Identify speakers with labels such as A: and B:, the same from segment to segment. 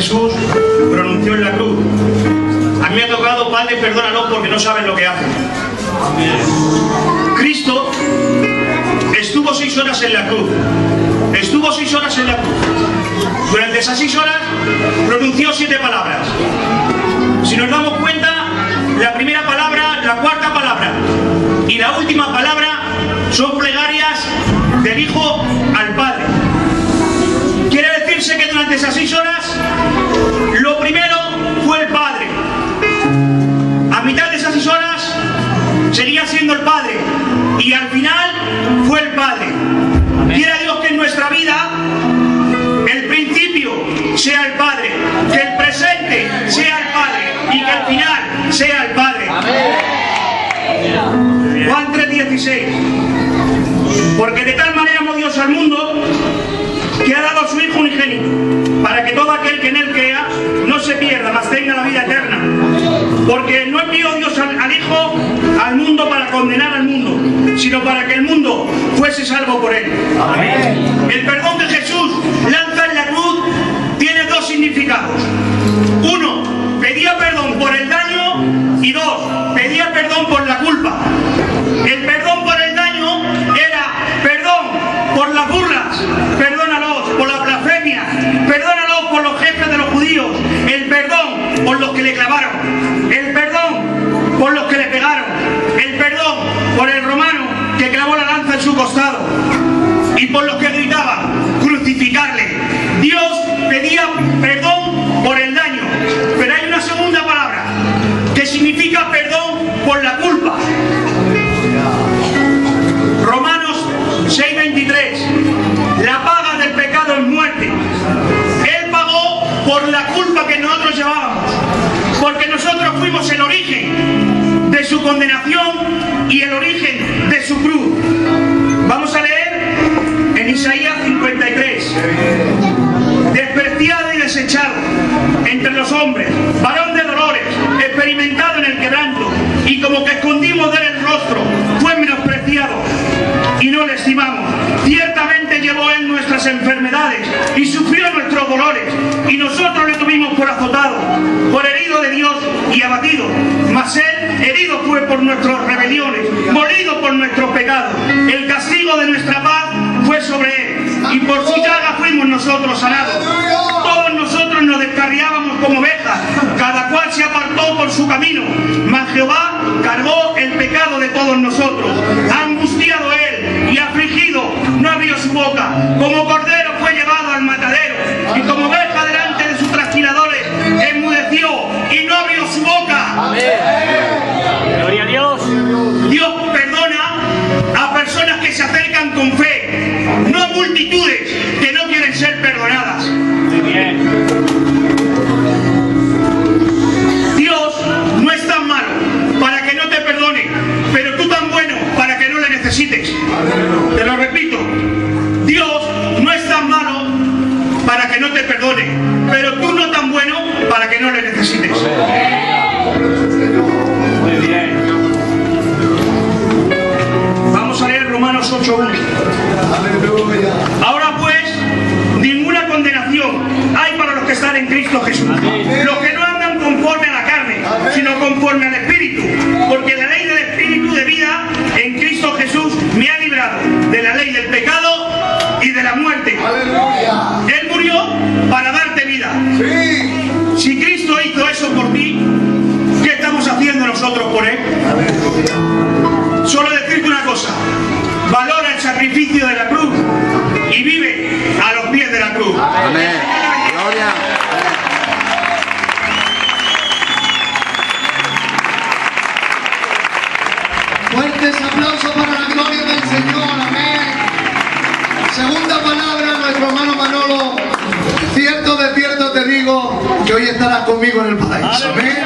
A: Jesús pronunció en la cruz. A mí me ha tocado: Padre, perdónalos porque no saben lo que hacen. Cristo estuvo 6 horas en la cruz. Estuvo 6 horas en la cruz. Durante esas 6 horas pronunció 7 palabras. Si nos damos cuenta, la primera palabra, la cuarta palabra y la última palabra son plegarias del Hijo al Padre. Quiere decirse que durante esas 6 horas, lo primero fue el Padre. A mitad de esas 6 horas seguía siendo el Padre y al final fue el Padre. Quiera Dios que en nuestra vida el principio sea el Padre, que el presente sea el Padre y que el final sea el Padre. Juan 3:16. Porque de tal manera amó Dios al mundo que ha dado a su Hijo unigénito, para que todo aquel que en él crea no se pierda, mas tenga la vida eterna. Porque no envió Dios al Hijo al mundo para condenar al mundo, sino para que el mundo fuese salvo por él. Amén. El perdón que Jesús lanza en la cruz tiene 2 significados. 1, pedía perdón por el daño, y 2, pedía perdón por la culpa. El perdón por el daño era perdón por las burlas, perdónalos por la blasfemia, perdónalos por los jefes de los judíos, el perdón por los que le clavaron, el perdón por los que le pegaron, el perdón por el romano que clavó la lanza en su costado y por los que gritaban crucificarle. Dios pedía perdón por el daño, pero hay una segunda palabra que significa perdón por la culpa. Romanos 6:23. La paga del pecado es muerte. Él pagó por la culpa que nosotros llevábamos, porque nosotros fuimos el origen de su condenación y el origen de su cruz. Vamos a leer en Isaías 53. Despreciado y desechado entre los hombres, varón de dolores, experimentado en el quebranto, y como que escondimos de él el rostro, fue menospreciado y no le estimamos. Ciertamente llevó él nuestras enfermedades y sufrió nuestros dolores, y nosotros le tuvimos por azotado, por herido de Dios y abatido. Mas él herido fue por nuestras rebeliones, molido por nuestros pecados. El castigo de nuestra paz fue sobre él, y por su llaga fuimos nosotros sanados. Todos nosotros nos descarriábamos como ovejas, cada cual se apartó por su camino, mas Jehová cargó el pecado de todos nosotros. Angustiado él y afligido, no abrió su boca. Como cordero fue llevado al matadero, y como oveja delante de sus trasquiladores enmudeció y no abrió su boca. Amén. Gloria a Dios. Dios perdona a personas que se acercan con fe, no a multitudes que no quieren ser perdonadas. Muy bien. Dios no es tan malo para que no te perdone, pero tú tan bueno para que no le necesites. Te lo repito, Dios no es tan malo para que no te perdone, pero tú no tan bueno para que no le necesites. Muy bien. Vamos a leer Romanos 8:1. Ahora pues, ninguna condenación hay para los que están en Cristo Jesús, los que no andan conforme a la carne, sino conforme al Espíritu, porque la ley del Espíritu de vida en Cristo Jesús me ha librado de la ley del pecado y de la muerte. Él murió para darte vida. Si Cristo hizo eso por ti, ¿qué estamos haciendo nosotros por él? Solo decirte una cosa: valora el sacrificio de la cruz y vive a los pies de la cruz. Amén. Gloria.
B: Fuertes aplausos para la gloria del Señor. Amén. Segunda palabra, nuestro hermano Manolo. Cierto de cierto te digo que hoy estarás conmigo en el paraíso. Amén.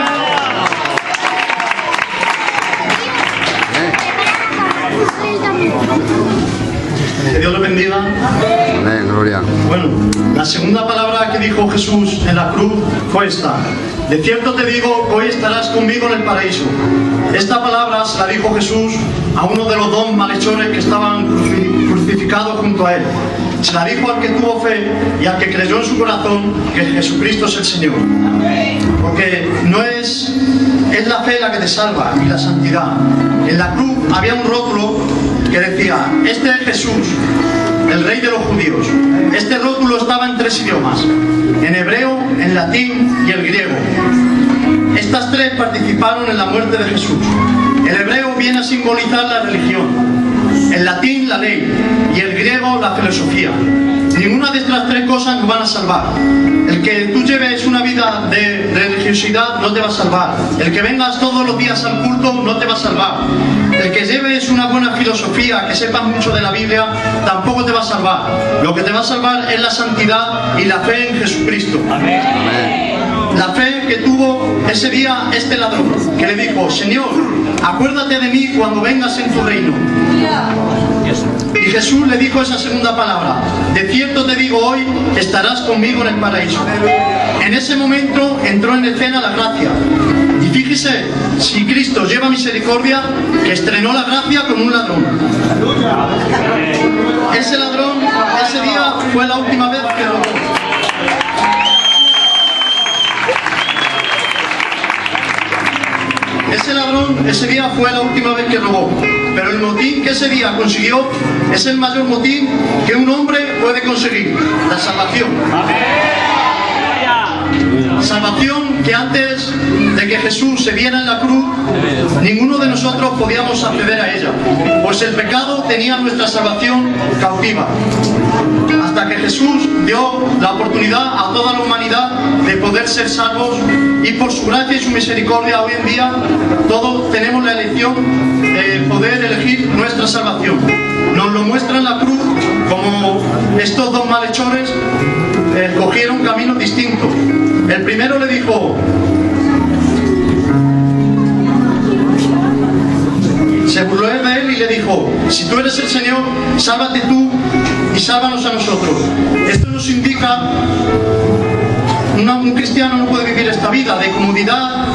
A: Que Dios le bendiga.
C: Amén, gloria.
A: Bueno, la segunda palabra que dijo Jesús en la cruz fue esta: de cierto te digo que hoy estarás conmigo en el paraíso. Esta palabra se la dijo Jesús a uno de los 2 malhechores que estaban crucificados junto a él.
C: se la dijo al que tuvo fe y al que creyó en su corazón que Jesucristo es el Señor. Porque no es la fe la que te salva y la santidad. En la cruz había un rótulo que decía: este es Jesús, el Rey de los judíos. Este rótulo estaba en 3 idiomas: en hebreo, en latín y el griego. Estas 3 participaron en la muerte de Jesús. El hebreo viene a simbolizar la religión, el latín la ley y el griego la filosofía. Ninguna de estas 3 cosas nos van a salvar. El que tú lleves una vida de religiosidad no te va a salvar. El que vengas todos los días al culto no te va a salvar. El que lleves una buena filosofía, que sepas mucho de la Biblia, tampoco te va a salvar. Lo que te va a salvar es la santidad y la fe en Jesucristo. Amén. La fe que tuvo ese día este ladrón, que le dijo: Señor, acuérdate de mí cuando vengas en tu reino. Y Jesús le dijo esa segunda palabra: de cierto te digo, hoy estarás conmigo en el paraíso. En ese momento entró en escena la gracia. Y fíjese, si Cristo lleva misericordia, que estrenó la gracia con un ladrón. Ese ladrón, ese día fue la última vez que robó. Ese ladrón, ese día fue la última vez que robó. Pero el motín que ese día consiguió es el mayor motín que un hombre puede conseguir: la salvación. Salvación que antes de que Jesús se viera en la cruz, ninguno de nosotros podíamos acceder a ella, pues el pecado tenía nuestra salvación cautiva. Hasta que Jesús dio la oportunidad a toda la humanidad de poder ser salvos, y por su gracia y su misericordia hoy en día todos tenemos la elección de poder elegir nuestra salvación. Nos lo muestra en la cruz, como estos 2 malhechores cogieron caminos distintos. El primero le dijo: se burló de él y le dijo: si tú eres el Señor, sálvate tú y sálvanos a nosotros. Esto nos indica, un cristiano no puede vivir esta vida de comodidad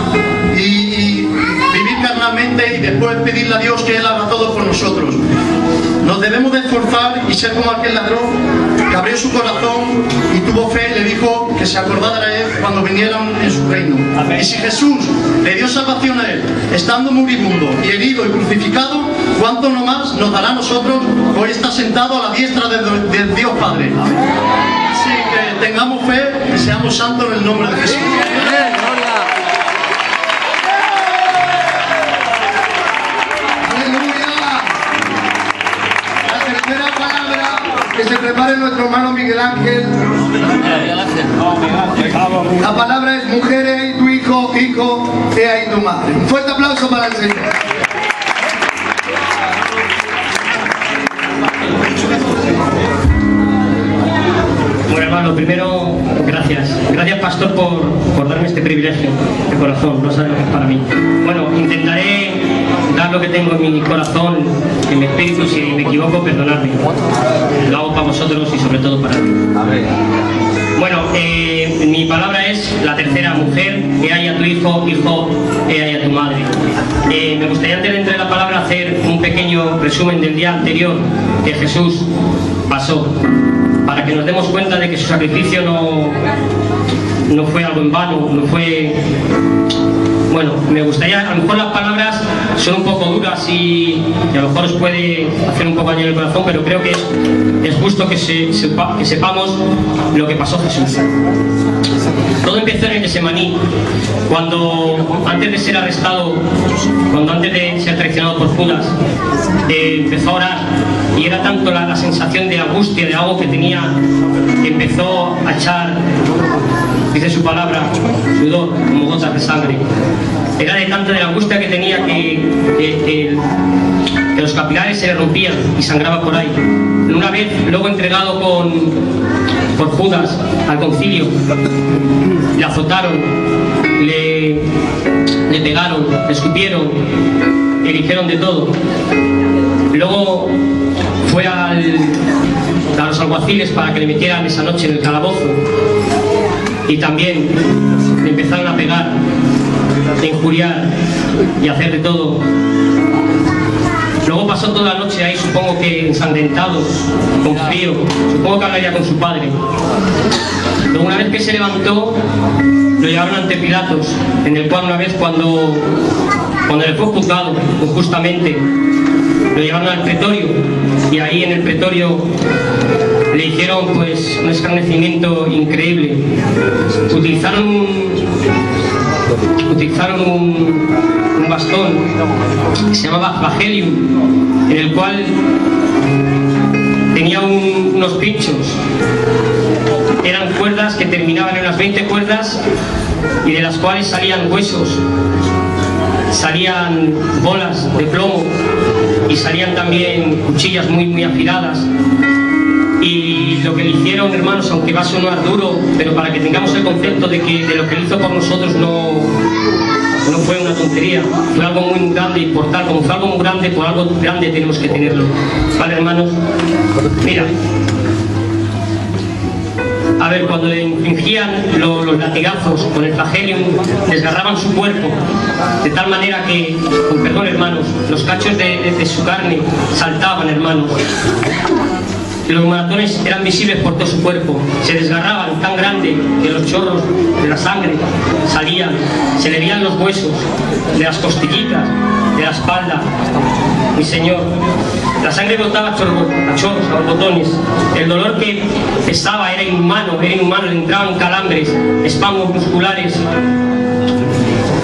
C: y vivir carnalmente y después pedirle a Dios que Él haga todo por nosotros. Nos debemos de esforzar y ser como aquel ladrón que abrió su corazón y tuvo fe y le dijo que se acordara de Él cuando vinieran en su reino. Amén. Y si Jesús le dio salvación a Él, estando moribundo y herido y crucificado, ¿cuánto no más nos dará a nosotros? Hoy está sentado a la diestra de Dios Padre. Amén. Así que tengamos fe y seamos santos en el nombre de Jesús. Amén.
B: Que se prepare nuestro hermano Miguel Ángel. La palabra es: mujer, he ahí tu hijo, hijo, he ahí tu madre. Un fuerte aplauso para el Señor.
D: Bueno, hermano, primero, gracias. Gracias, pastor, por darme este privilegio de corazón. No sabes lo que es para mí. Bueno, intentaré dar lo que tengo en mi corazón, en mi espíritu. Si me equivoco, perdonadme. Lo hago para vosotros y sobre todo para mí. Bueno, mi palabra es la tercera: mujer, he ahí a tu hijo, hijo, he ahí a tu madre. Me gustaría, antes de entrar en la palabra, hacer un pequeño resumen del día anterior que Jesús pasó, para que nos demos cuenta de que su sacrificio no fue algo en vano, no fue... Bueno, me gustaría, a lo mejor las palabras son un poco duras y a lo mejor os puede hacer un poco daño en el corazón, pero creo que es justo que sepamos lo que pasó Jesús. Todo empezó en el Getsemaní, cuando antes de ser arrestado, antes de ser traicionado por Judas, empezó a orar, y era tanto la sensación de angustia, de algo que tenía, que empezó a echar, dice su palabra, sudor como gotas de sangre. Era de tanta de la angustia que tenía que los capilares se le rompían y sangraba por ahí. Una vez, luego entregado por Judas al concilio, le azotaron, le pegaron, le escupieron, le dijeron de todo. Luego fue a los alguaciles para que le metieran esa noche en el calabozo, y también le empezaron a pegar, a injuriar y a hacer de todo. Luego pasó toda la noche ahí, supongo que ensangrentado, con frío, supongo que hablaría con su padre. Luego, una vez que se levantó, lo llevaron ante Pilatos, en el cual una vez cuando le fue juzgado injustamente, lo llevaron al pretorio, y ahí en el pretorio le hicieron pues un escarnecimiento increíble. Utilizaron un bastón que se llamaba flagelium, en el cual tenía unos pinchos. Eran cuerdas que terminaban en unas 20 cuerdas y de las cuales salían huesos, salían bolas de plomo y salían también cuchillas muy afiladas. Y lo que le hicieron, hermanos, aunque va a sonar duro, pero para que tengamos el concepto de lo que él hizo por nosotros no fue una tontería, fue algo muy grande, y por tal, como fue algo muy grande, por algo grande tenemos que tenerlo. ¿Vale, hermanos? Mira, a ver, cuando le infligían los latigazos con el flagelium, desgarraban su cuerpo de tal manera que, con perdón, hermanos, los cachos de su carne saltaban, hermanos. Los moratones eran visibles por todo su cuerpo, se desgarraban tan grande que los chorros de la sangre salían, se le veían los huesos de las costillitas, de la espalda. Mi Señor, la sangre brotaba a chorros, a botones. El dolor que pesaba era inhumano, le entraban calambres, espasmos musculares,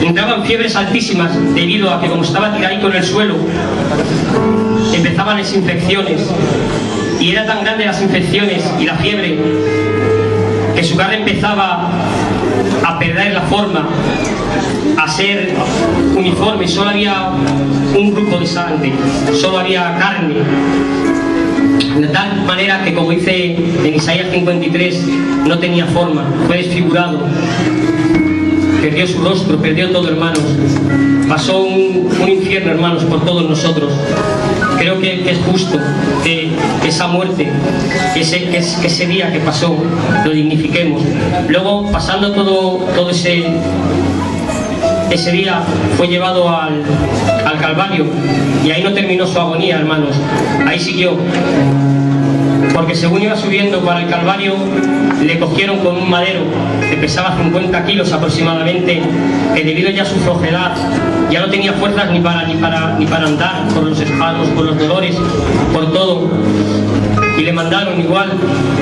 D: le entraban fiebres altísimas debido a que, como estaba tiradito en el suelo, empezaban las infecciones. Y era tan grande las infecciones y la fiebre que su carne empezaba a perder la forma, a ser uniforme. Solo había un grupo de sangre, solo había carne. De tal manera que, como dice en Isaías 53, no tenía forma, fue desfigurado. Perdió su rostro, perdió todo, hermanos. Pasó un infierno, hermanos, por todos nosotros. Creo que es justo que esa muerte, que ese día que pasó, lo dignifiquemos. Luego, pasando todo ese día, fue llevado al Calvario, y ahí no terminó su agonía, hermanos. Ahí siguió. Porque según iba subiendo para el Calvario, le cogieron con un madero que pesaba 50 kilos aproximadamente, que debido ya a su flojedad ya no tenía fuerzas ni para andar, por los espasmos, por los dolores, por todo. Y le mandaron igual,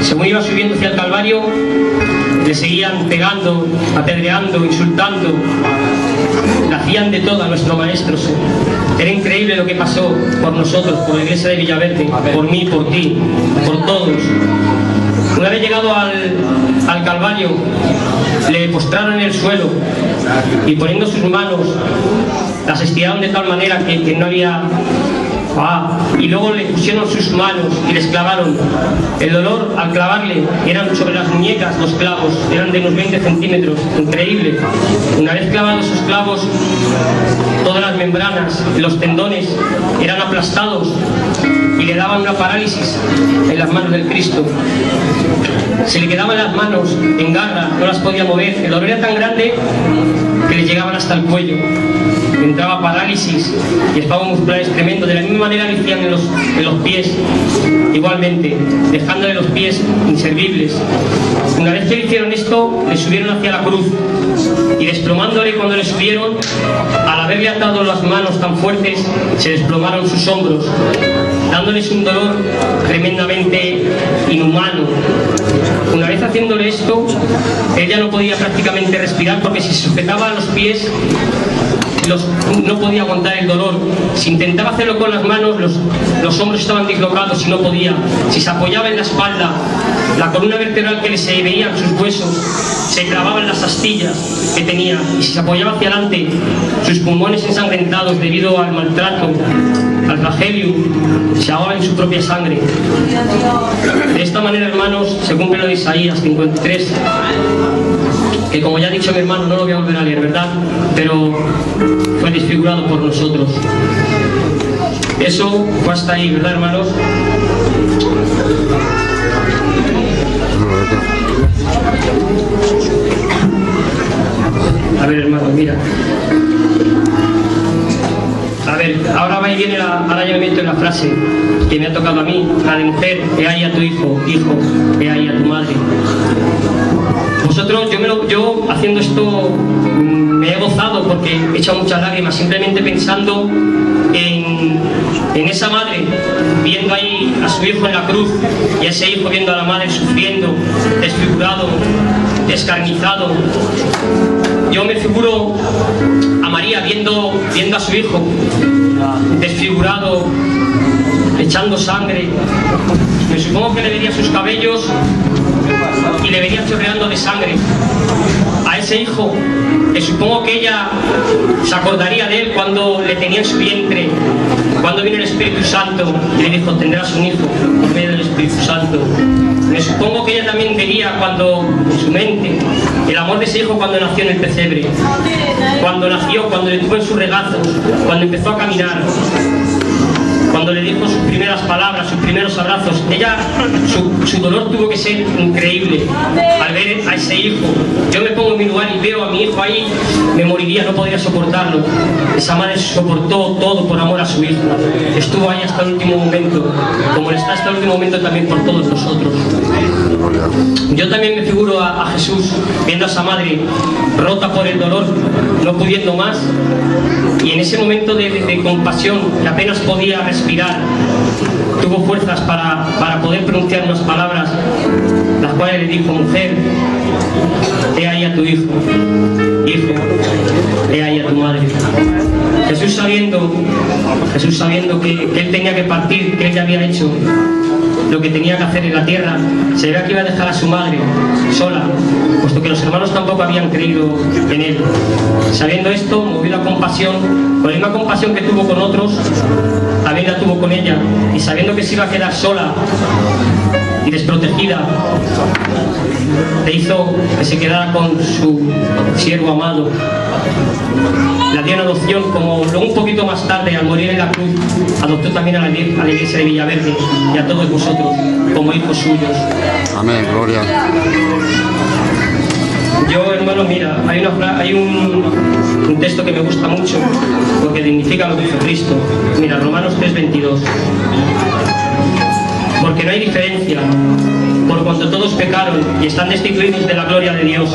D: según iba subiendo hacia el Calvario, le seguían pegando, apedreando, insultando. Le hacían de todo a nuestro maestro. Era increíble lo que pasó por nosotros, por la iglesia de Villaverde, por mí, por ti, por todos. Una vez llegado al Calvario, le postraron en el suelo y, poniendo sus manos, las estiraron de tal manera que no había... y luego le pusieron sus manos y les clavaron. El dolor al clavarle eran sobre las muñecas, los clavos eran de unos 20 centímetros, increíble. Una vez clavados esos clavos, todas las membranas, los tendones eran aplastados y le daban una parálisis en las manos del Cristo. Se le quedaban las manos en garra, no las podía mover. El dolor era tan grande que le llegaban hasta el cuello. Entraba parálisis y espasmos musculares tremendos. De la misma manera lo hacían en los pies, igualmente, dejándole los pies inservibles. Una vez que le hicieron esto, le subieron hacia la cruz, y desplomándole cuando le subieron, al haberle atado las manos tan fuertes, se desplomaron sus hombros, dándoles un dolor tremendamente inhumano. Una vez haciéndole esto, él ya no podía prácticamente respirar, porque si se sujetaba a los pies, no podía aguantar el dolor. Si intentaba hacerlo con las manos, los hombros estaban dislocados y no podía. Si se apoyaba en la espalda, la columna vertebral que se veían sus huesos se clavaban las astillas que tenía, y si se apoyaba hacia adelante, sus pulmones ensangrentados debido al maltrato, al flagelium, se ahogaban en su propia sangre. De esta manera, hermanos, se cumple lo de Isaías 53, que, como ya ha dicho mi hermano, no lo voy a volver a leer, ¿verdad? Pero fue desfigurado por nosotros. Eso fue hasta ahí, ¿verdad, hermanos? A ver, hermano, mira. A ver, ahora va y viene ahora ya me meto frase que me ha tocado a mí, la de mujer, he ahí a tu hijo, hijo, he ahí a tu madre. Vosotros, yo haciendo esto me he gozado porque he echado muchas lágrimas, simplemente pensando en esa madre viendo ahí a su hijo en la cruz y a ese hijo viendo a la madre sufriendo, desfigurado, descarnizado. Yo me figuro a María viendo a su hijo desfigurado, echando sangre. Me supongo que le vería sus cabellos y le vería chorreando de sangre. A ese hijo, que supongo que ella se acordaría de él cuando le tenía en su vientre, cuando vino el Espíritu Santo y le dijo, tendrás un hijo por medio del Espíritu Santo. Me supongo que ella también vería cuando, en su mente, el amor de ese hijo cuando nació en el pesebre, cuando nació, cuando le tuvo en sus regazos, cuando empezó a caminar, cuando le dijo sus primeras palabras, sus primeros abrazos. Ella, su dolor tuvo que ser increíble al ver a ese hijo. Yo me pongo en mi lugar y veo a mi hijo ahí, me moriría, no podría soportarlo. Esa madre soportó todo por amor a su hijo. Estuvo ahí hasta el último momento, como está hasta el último momento también por todos nosotros. Yo también me figuro a Jesús viendo a esa madre rota por el dolor, no pudiendo más, y en ese momento de compasión, que apenas podía respirar, tuvo fuerzas para poder pronunciar unas palabras, las cuales le dijo, mujer, he ahí a tu hijo, hijo, he ahí a tu madre. Jesús sabiendo que él tenía que partir, que él ya había hecho lo que tenía que hacer en la tierra, se veía que iba a dejar a su madre sola, puesto que los hermanos tampoco habían creído en él. Sabiendo esto, movido a compasión, con la misma compasión que tuvo con otros, también la tuvo con ella, y sabiendo que se iba a quedar sola y desprotegida, le hizo que se quedara con su siervo amado. La dio en adopción, como luego un poquito más tarde, al morir en la cruz, adoptó también a la iglesia de Villaverde y a todos vosotros como hijos suyos.
E: Amén, gloria.
D: Yo, hermano, mira, hay un texto que me gusta mucho porque dignifica lo que hizo Cristo. Mira, Romanos 3:22. Porque no hay diferencia, por cuanto todos pecaron y están destituidos de la gloria de Dios,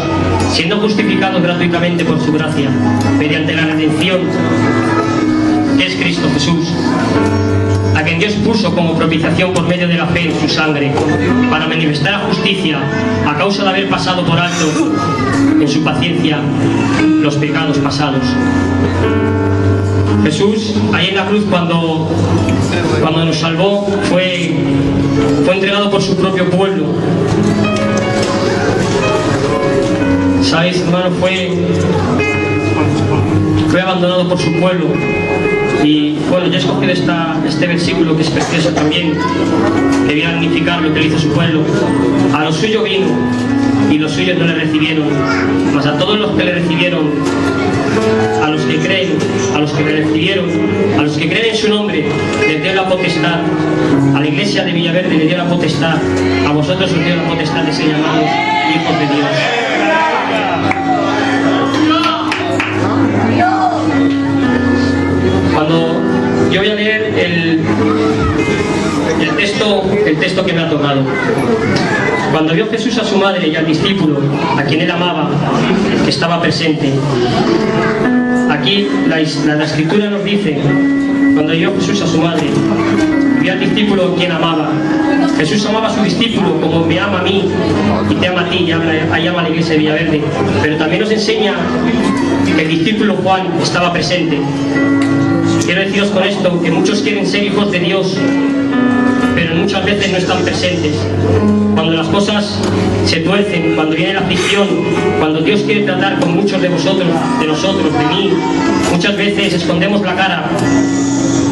D: siendo justificados gratuitamente por su gracia, mediante la redención que es Cristo Jesús, a quien Dios puso como propiciación por medio de la fe en su sangre, para manifestar la justicia a causa de haber pasado por alto en su paciencia los pecados pasados. Jesús, ahí en la cruz, cuando nos salvó, fue entregado por su propio pueblo. ¿Sabéis, hermano? Fue abandonado por su pueblo. Y bueno, yo he escogido este versículo que es precioso también, que viene a dignificar lo que le hizo su pueblo. A los suyos vino y los suyos no le recibieron, mas a todos los que le recibieron, a los que creen, a los que le recibieron, a los que creen en su nombre, les dio la potestad. A la iglesia de Villaverde le dio la potestad, a vosotros os dio la potestad de ser llamados hijos de Dios. Cuando yo voy a leer el texto que me ha tocado. Cuando vio Jesús a su madre y al discípulo, a quien él amaba, que estaba presente. Aquí la escritura nos dice, cuando vio Jesús a su madre, vio al discípulo quien amaba. Jesús amaba a su discípulo como me ama a mí y te ama a ti, y ahí ama a la iglesia de Villaverde. Pero también nos enseña que el discípulo Juan estaba presente. Quiero deciros con esto que muchos quieren ser hijos de Dios, pero muchas veces no están presentes. Cuando las cosas se tuercen, cuando viene la aflicción, cuando Dios quiere tratar con muchos de vosotros, de nosotros, de mí, muchas veces escondemos la cara.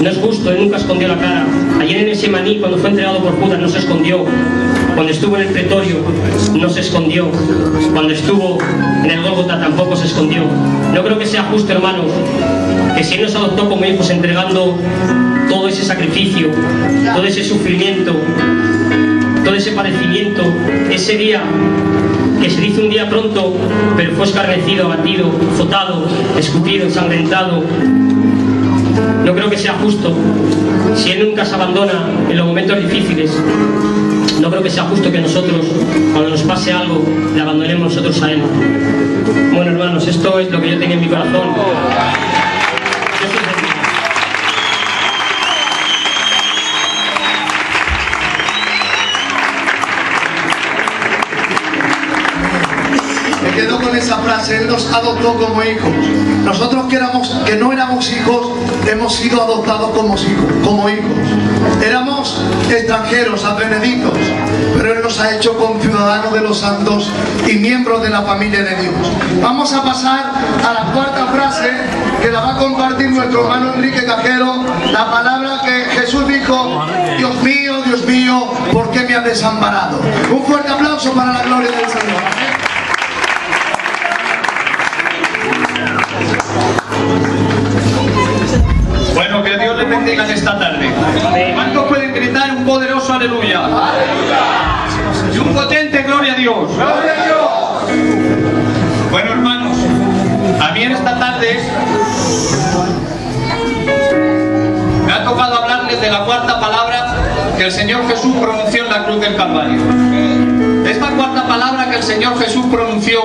D: No es justo, Él nunca escondió la cara. Ayer en el Semaní, cuando fue entregado por Judas, no se escondió. Cuando estuvo en el pretorio, no se escondió. Cuando estuvo en el Gólgota, tampoco se escondió. No creo que sea justo, hermanos, que si Él nos adoptó como hijos entregando todo ese sacrificio, todo ese sufrimiento, todo ese padecimiento, ese día que se dice un día pronto, pero fue escarnecido, abatido, azotado, escupido, ensangrentado, no creo que sea justo, si Él nunca se abandona en los momentos difíciles, no creo que sea justo que nosotros, cuando nos pase algo, le abandonemos nosotros a Él. Bueno, hermanos, esto es lo que yo tenía en mi corazón.
B: Me quedo con esa frase: Él nos adoptó como hijos. Nosotros que no éramos hijos, hemos sido adoptados como hijos. Éramos extranjeros, adveneditos, pero Él nos ha hecho conciudadanos de los santos y miembros de la familia de Dios. Vamos a pasar a la cuarta frase, que la va a compartir nuestro hermano Enrique Cajero, la palabra que Jesús dijo: Dios mío, ¿por qué me has desamparado? Un fuerte aplauso para la gloria del Señor.
E: Bueno, que Dios les bendiga en esta tarde. ¿Cuántos pueden gritar un poderoso aleluya? Y un potente gloria a Dios. Bueno, hermanos, a mí en esta tarde me ha tocado hablarles de la cuarta palabra que el Señor Jesús pronunció en la cruz del Calvario. Esta cuarta palabra que el Señor Jesús pronunció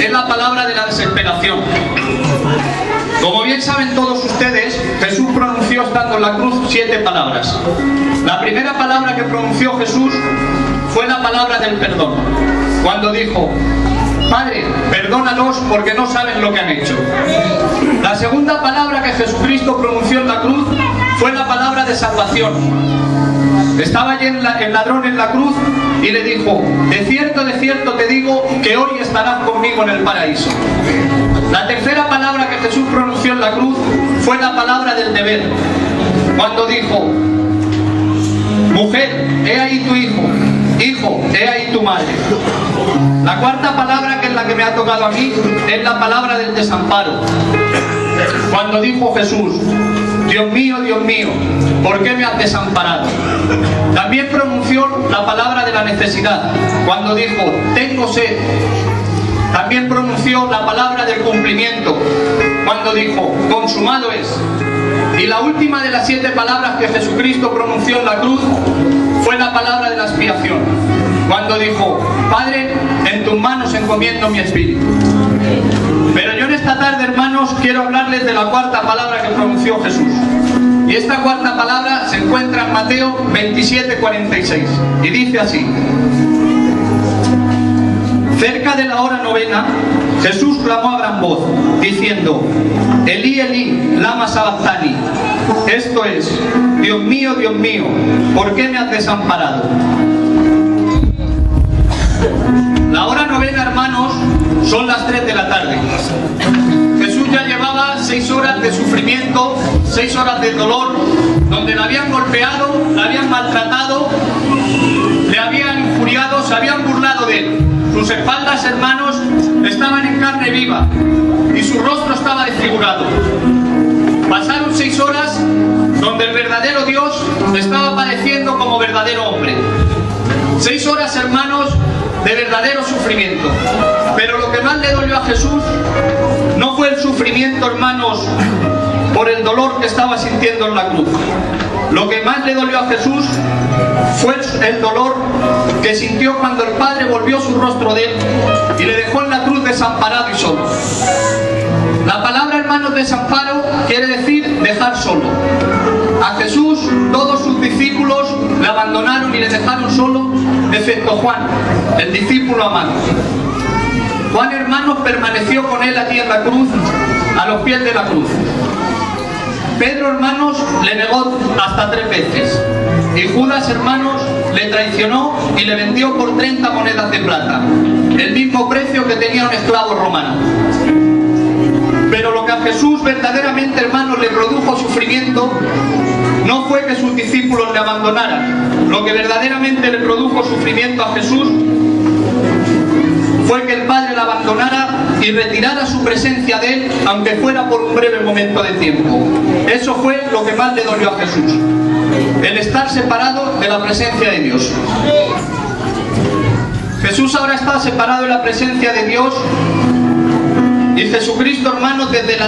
E: es la palabra de la desesperación. Como bien saben todos ustedes, Jesús pronunció estando en la cruz 7 palabras. La primera palabra que pronunció Jesús fue la palabra del perdón, cuando dijo: Padre, perdónalos porque no saben lo que han hecho. La segunda palabra que Jesucristo pronunció en la cruz fue la palabra de salvación. Estaba allí el ladrón en la cruz y le dijo: de cierto te digo que hoy estarás conmigo en el paraíso. La tercera palabra que Jesús pronunció en la cruz fue la palabra del deber, cuando dijo: mujer, he ahí tu hijo, hijo, he ahí tu madre. La cuarta palabra, que es la que me ha tocado a mí, es la palabra del desamparo, cuando dijo Jesús: Dios mío, ¿por qué me has desamparado? También pronunció la palabra de la necesidad, cuando dijo: tengo sed. También pronunció la palabra del cumplimiento, cuando dijo: consumado es. Y la última de las 7 palabras que Jesucristo pronunció en la cruz fue la palabra de la expiación, cuando dijo: Padre, en tus manos encomiendo mi espíritu. Pero yo en esta tarde, hermanos, quiero hablarles de la cuarta palabra que pronunció Jesús. Y esta cuarta palabra se encuentra en Mateo 27:46 y dice así: cerca de la hora novena, Jesús clamó a gran voz, diciendo: Elí, Elí, lama sabactani. Esto es: Dios mío, ¿por qué me has desamparado? La hora novena, hermanos, son las 3 de la tarde. Jesús ya llevaba 6 horas de sufrimiento, 6 horas de dolor, donde le habían golpeado, le habían maltratado, le habían injuriado, se habían burlado de él. Sus espaldas, hermanos, estaban en carne viva y su rostro estaba desfigurado. Pasaron 6 horas donde el verdadero Dios estaba padeciendo como verdadero hombre. 6 horas, hermanos, de verdadero sufrimiento. Pero lo que más le dolió a Jesús no fue el sufrimiento, hermanos, por el dolor que estaba sintiendo en la cruz. Lo que más le dolió a Jesús fue el dolor que sintió cuando el Padre volvió su rostro de él y le dejó en la cruz desamparado y solo. La palabra, hermanos, desamparo quiere decir dejar solo. A Jesús todos sus discípulos le abandonaron y le dejaron solo, excepto Juan, el discípulo amado. Juan, hermanos, permaneció con él allí en la cruz, a los pies de la cruz. Pedro, hermanos, le negó hasta 3 veces. Y Judas, hermanos, le traicionó y le vendió por 30 monedas de plata, el mismo precio que tenía un esclavo romano. Pero lo que a Jesús verdaderamente, hermanos, le produjo sufrimiento no fue que sus discípulos le abandonaran. Lo que verdaderamente le produjo sufrimiento a Jesús fue que el Padre la abandonara y retirara su presencia de él, aunque fuera por un breve momento de tiempo. Eso fue lo que más le dolió a Jesús, el estar separado de la presencia de Dios. Jesús ahora está separado de la presencia de Dios Y Jesucristo, hermanos, desde la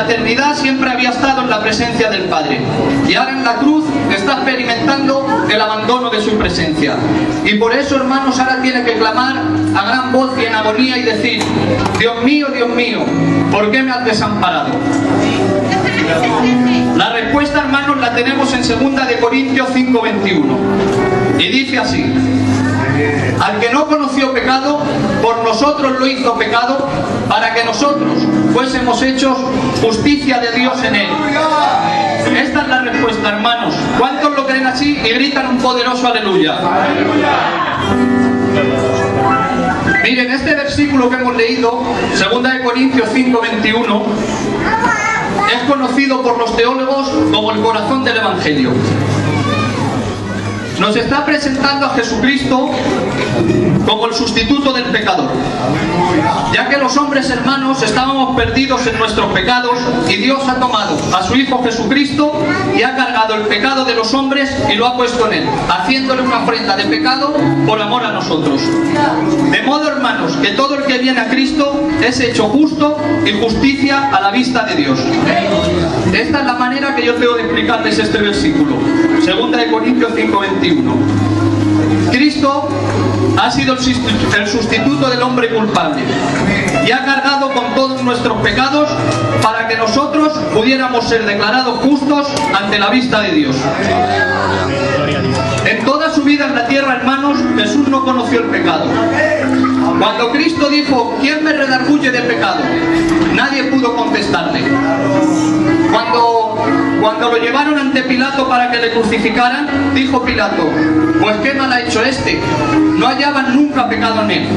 E: eternidad siempre había estado en la presencia del Padre. Y ahora en la cruz está experimentando el abandono de su presencia. Y por eso, hermanos, ahora tiene que clamar a gran voz y en agonía y decir: Dios mío, ¿por qué me has desamparado? La respuesta, hermanos, la tenemos en 2 de Corintios 5:21. Y dice así: al que no conoció pecado, por nosotros lo hizo pecado, para que nosotros fuésemos hechos justicia de Dios en él. Esta es la respuesta, hermanos. ¿Cuántos lo creen así y gritan un poderoso aleluya? Miren, este versículo que hemos leído, 2 de Corintios 5:21, es conocido por los teólogos como el corazón del Evangelio. Nos está presentando a Jesucristo como el sustituto del pecador, ya que los hombres, hermanos, estábamos perdidos en nuestros pecados y Dios ha tomado a su Hijo Jesucristo y ha cargado el pecado de los hombres y lo ha puesto en él, haciéndole una ofrenda de pecado por amor a nosotros. De modo, hermanos, que todo el que viene a Cristo es hecho justo y justicia a la vista de Dios. Esta es la manera que yo tengo de explicarles este versículo, 2 de Corintios 5:21. Cristo ha sido el sustituto del hombre culpable y ha cargado con todos nuestros pecados para que nosotros pudiéramos ser declarados justos ante la vista de Dios. En toda su vida en la tierra, hermanos, Jesús no conoció el pecado. Cuando Cristo dijo: ¿quién me redarguye de pecado?, nadie pudo contestarle. Cuando lo llevaron ante Pilato para que le crucificaran, dijo Pilato: pues qué mal ha hecho este, no hallaban nunca pecado en él.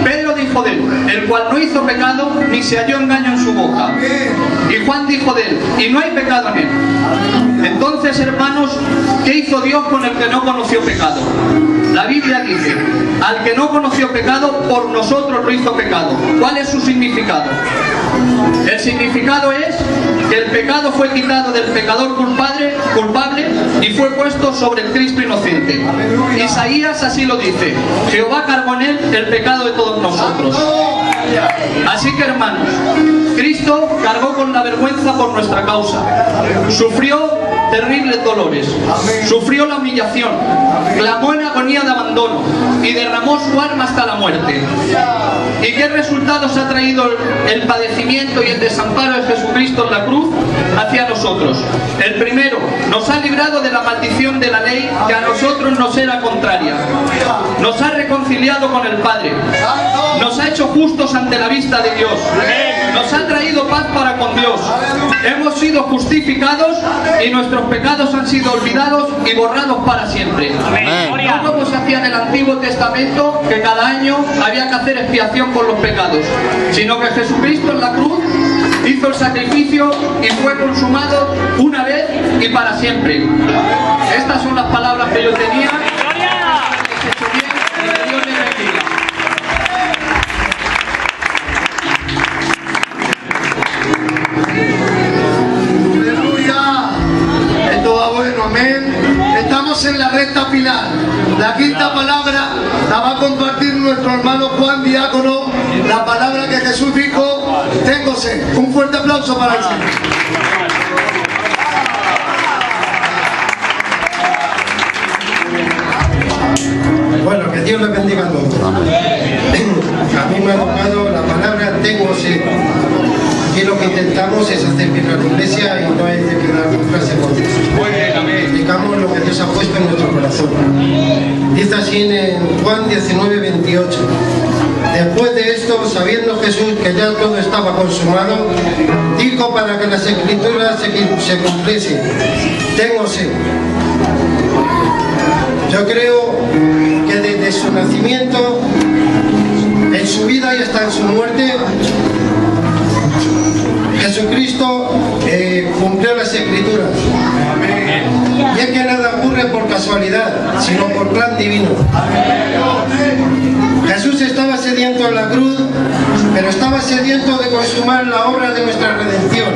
E: Pedro dijo de él: el cual no hizo pecado, ni se halló engaño en su boca. Y Juan dijo de él: y no hay pecado en él. Entonces, hermanos, ¿qué hizo Dios con el que no conoció pecado? La Biblia dice: al que no conoció pecado, por nosotros lo hizo pecado. ¿Cuál es su significado? El significado es que el pecado fue quitado del pecador culpable y fue puesto sobre el Cristo inocente. Isaías así lo dice: Jehová cargó en él el pecado de todos nosotros. Así que, hermanos, Cristo cargó con la vergüenza por nuestra causa, sufrió terribles dolores, sufrió la humillación, clamó en agonía de abandono y derramó su alma hasta la muerte. ¿Y qué resultados ha traído el padecimiento y el desamparo de Jesucristo en la cruz hacia nosotros? El primero, nos ha librado de la maldición de la ley que a nosotros nos era contraria. Nos ha reconciliado con el Padre. Nos ha hecho justos ante la vista de Dios. Nos ha traído paz para con Dios. Hemos sido justificados y nuestros pecados han sido olvidados y borrados para siempre. No como se hacía en el Antiguo Testamento, que cada año había que hacer expiación por los pecados, sino que Jesucristo en la cruz hizo el sacrificio y fue consumado una vez y para siempre. Estas son las palabras que yo tenía.
B: Estamos en la recta final. La quinta palabra la va a compartir nuestro hermano Juan Diácono, la palabra que Jesús dijo: tengo sed. Un fuerte aplauso para él.
F: Bueno, que Dios les bendiga a todos. A mí me ha tocado la palabra tengo sed. Aquí lo que intentamos es hacer vivir la iglesia y no es de quedar con frase por explicamos lo que Dios ha puesto en nuestro corazón. Dice así en Juan 19:28. Después de esto, sabiendo Jesús que ya todo estaba consumado, dijo para que las escrituras se cumpliesen: tengo sed. Yo creo que desde su nacimiento, en su vida y hasta en su muerte, Jesucristo cumplió las escrituras. Y es que nada ocurre por casualidad, sino por plan divino. Jesús estaba sediento en la cruz, pero estaba sediento de consumar la obra de nuestra redención.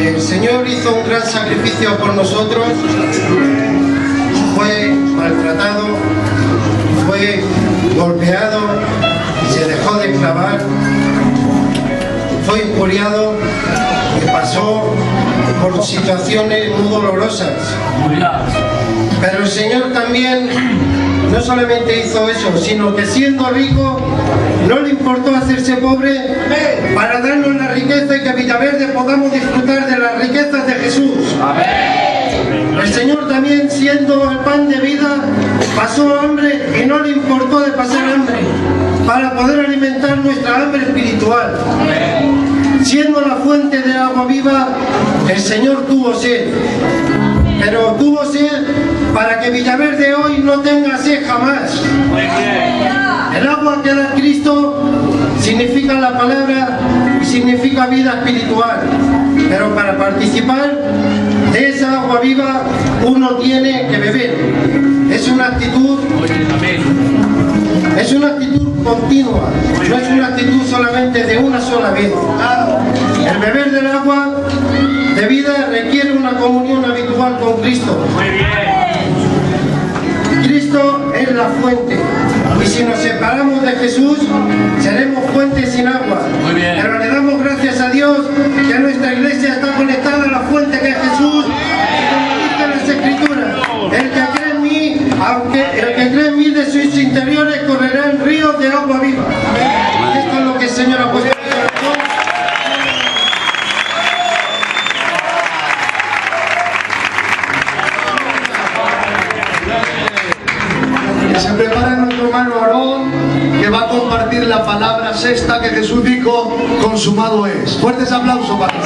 F: El Señor hizo un gran sacrificio por nosotros, fue maltratado, fue golpeado, fue injuriado, que pasó por situaciones muy dolorosas. Pero el Señor también no solamente hizo eso, sino que siendo rico, no le importó hacerse pobre para darnos la riqueza y que Villaverde podamos disfrutar de las riquezas de Jesús. El Señor también, siendo el pan de vida, pasó hambre y no le importó de pasar hambre para poder alimentar nuestra hambre espiritual. Siendo la fuente de agua viva, el Señor tuvo sed. Pero tuvo sed para que Villaverde hoy no tenga sed jamás. El agua que da Cristo significa la palabra y significa vida espiritual. Pero para participar de esa agua viva uno tiene que beber. Es una actitud continua, no es una actitud solamente de una sola vez. El beber del agua de vida requiere una comunión habitual con Cristo. Cristo es la fuente, y si nos separamos de Jesús, seremos fuentes sin agua. Pero le damos gracias a Dios que nuestra iglesia está conectada a la fuente que es Jesús, y como dice las Escrituras, el que cree en mí de sus interiores correrán ríos de agua viva. Esto es lo que el Señor ha puesto en mi corazón.
B: Que se prepara nuestro hermano Aarón, que va a compartir la palabra sexta que Jesús dijo: consumado es. Fuertes aplausos para él.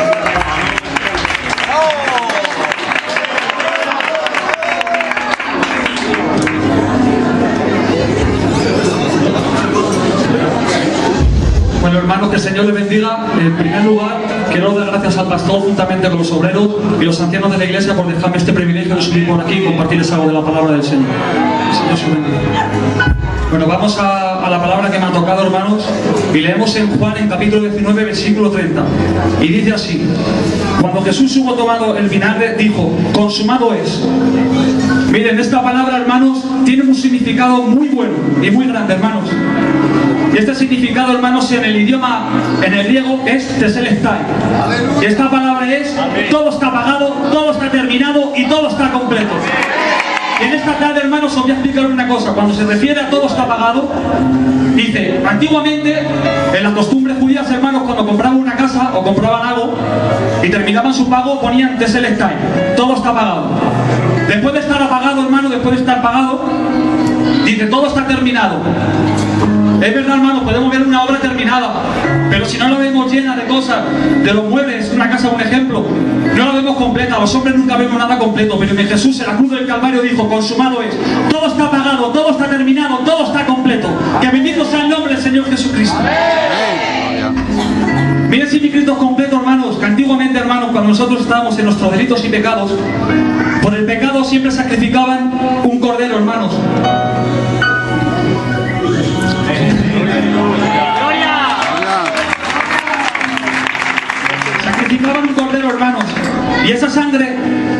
G: Bueno, hermanos, que el Señor les bendiga. En primer lugar, quiero dar gracias al pastor juntamente con los obreros y los ancianos de la iglesia por dejarme este privilegio de subir por aquí y compartirles algo de la palabra del Señor. El Señor se bendiga. Bueno, vamos a la palabra que me ha tocado, hermanos, y leemos en Juan, en capítulo 19, versículo 30. Y dice así: cuando Jesús hubo tomado el vinagre, dijo: consumado es. Miren, esta palabra, hermanos, tiene un significado muy bueno y muy grande, hermanos. Y este significado, hermanos, en el idioma, en el griego, es teselestai. Y esta palabra es: todo está pagado, todo está terminado y todo está completo. Y en esta tarde, hermanos, os voy a explicar una cosa. Cuando se refiere a todo está pagado, dice, antiguamente, en las costumbres judías, hermanos, cuando compraban una casa o compraban algo y terminaban su pago, ponían teselestai, todo está pagado. Después de estar apagado, hermano, después de estar pagado, dice, todo está terminado. Es verdad, hermano, podemos ver una obra terminada, pero si no la vemos llena de cosas, de los muebles, una casa, un ejemplo, no la vemos completa. Los hombres nunca vemos nada completo, pero en Jesús, en la cruz del Calvario, dijo: consumado es. Todo está pagado, todo está terminado, todo está completo. Que bendito sea el nombre del Señor Jesucristo. Miren si mi Cristo es completo, hermanos, que antiguamente, hermanos, cuando nosotros estábamos en nuestros delitos y pecados, por el pecado siempre sacrificaban un cordero, hermanos. Sacrificaban un cordero, hermanos, y esa sangre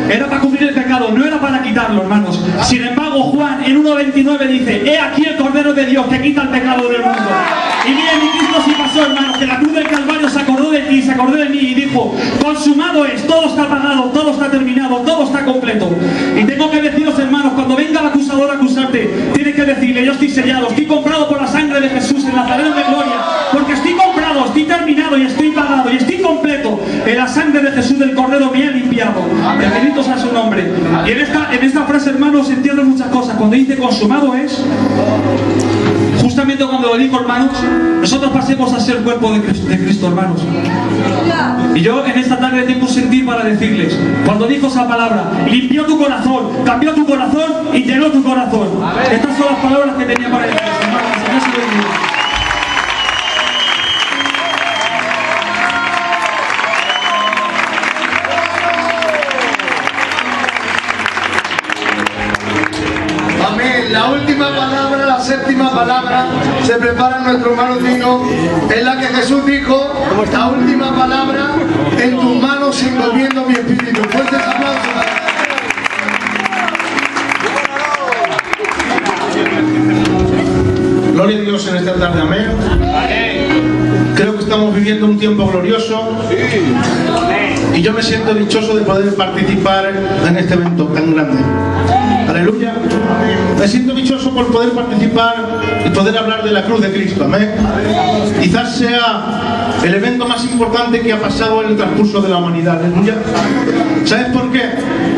G: era para cubrir el pecado, no era para quitarlo, hermanos. Sin embargo, Juan en 1:29 dice: he aquí el Cordero de Dios que quita el pecado del mundo. Y miren, mi Cristo sí pasó, hermanos, que la cruz del Calvario se acordó de ti, se acordó de mí y dijo: consumado es, todo está pagado, todo está terminado, todo está completo. Y tengo que deciros, hermanos, cuando venga el acusador a acusarte, tienes que decirle: yo estoy sellado, estoy comprado por la sangre de Jesús, el Nazareno de gloria, porque estoy comprado, estoy terminado y estoy pagado y estoy completo. En la sangre de Jesús del Cordero me ha limpiado. Bendito sea su nombre. Y en esta frase, hermanos, se entienden muchas cosas. Cuando dice consumado es, justamente cuando lo digo, hermanos, nosotros pasemos a ser cuerpo de Cristo, hermanos. Y yo en esta tarde tengo un sentir para decirles: cuando dijo esa palabra, limpió tu corazón, cambió tu corazón y llenó tu corazón. Estas son las palabras que tenía para decirles, hermanos. El Señor se lo bendiga.
B: La última palabra, la séptima palabra, se prepara nuestro hermano Tino, es la que Jesús dijo: la última palabra, en tus manos encomiendo mi espíritu. Fuertes aplausos.
H: Gloria a Dios en esta tarde, amén. Creo que estamos viviendo un tiempo glorioso y yo me siento dichoso de poder participar en este evento tan grande. Aleluya. Me siento dichoso por poder participar y poder hablar de la cruz de Cristo. Amén. Quizás sea el evento más importante que ha pasado en el transcurso de la humanidad. Aleluya. ¿Sabes por qué?